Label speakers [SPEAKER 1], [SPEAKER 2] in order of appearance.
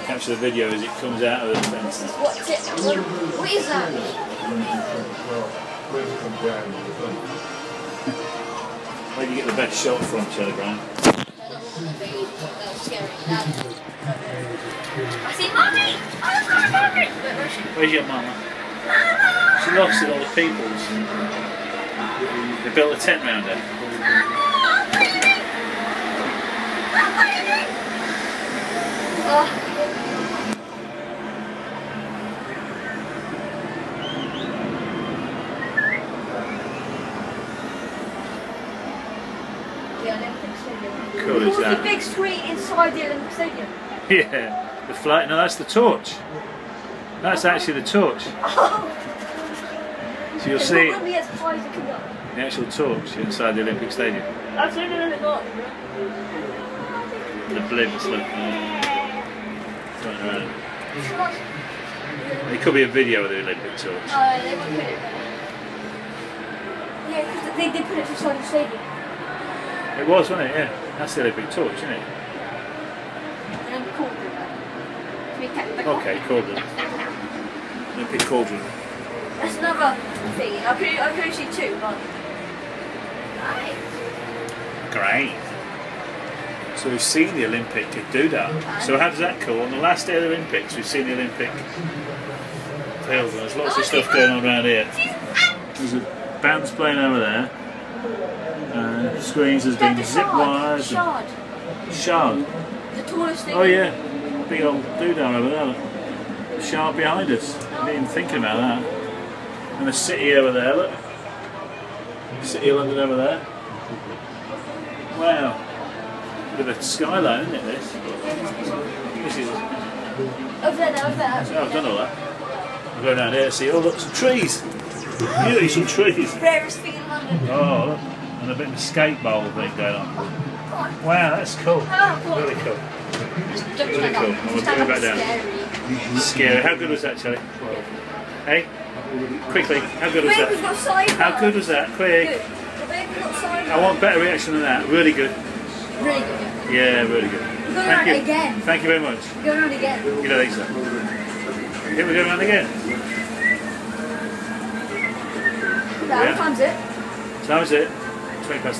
[SPEAKER 1] capture the video as it comes out of the fence.
[SPEAKER 2] What's it? What is that?
[SPEAKER 1] Where do you get the best shot from, Charlie Brown?
[SPEAKER 2] I see Mommy! Oh, Mommy!
[SPEAKER 1] Where's your mama? She lost it all the peoples. They built a tent round her. Cool is that?
[SPEAKER 2] The big screen inside the Olympic Stadium.
[SPEAKER 1] Yeah, the flight. No, that's the torch. That's actually the torch. So you'll see the actual torch inside the Olympic Stadium.
[SPEAKER 2] I've seen it in the garden.
[SPEAKER 1] The blimps look going around. It could be a video of the Olympic torch.
[SPEAKER 2] They won't put it there. Yeah, because they did put it inside the stadium.
[SPEAKER 1] It was, wasn't it? Yeah. That's the Olympic torch, isn't it?
[SPEAKER 2] And then cauldron.
[SPEAKER 1] Okay, cauldron. Olympic cauldron.
[SPEAKER 2] That's another thing. I could only see two, but...
[SPEAKER 1] Great. So we've seen the Olympic doodah. So how does that go? On the last day of the Olympics, we've seen the Olympic field. There's lots of stuff going on around here. There's a band's playing over there. Screens, there's been zip wires. Shard.
[SPEAKER 2] The tallest thing.
[SPEAKER 1] Oh yeah, big old doodah over there. The shard behind us. I didn't even think about that. And the city over there, look. City of London over there. Wow. Bit of a skyline, isn't it, this? This is...
[SPEAKER 2] Over there, over there.
[SPEAKER 1] Oh, I've done all that. I'll go down here to see, oh look, some trees! Beauty, some trees!
[SPEAKER 2] Rarest thing in London.
[SPEAKER 1] Oh, look. And a bit of a skate bowl thing going on. Wow, that's cool. Really cool. Really cool. And we'll go back down. Scary. How good was that, Charlie? Hey? Quickly, how good was that? How good was that? Quick. I want better reaction than that. Really good.
[SPEAKER 2] Really good.
[SPEAKER 1] Yeah, really good.
[SPEAKER 2] We're going around it again.
[SPEAKER 1] Thank you very much.
[SPEAKER 2] We're going around again.
[SPEAKER 1] You don't think so? Yeah, we're going around again.
[SPEAKER 2] What time's it?
[SPEAKER 1] Time's it? 20 past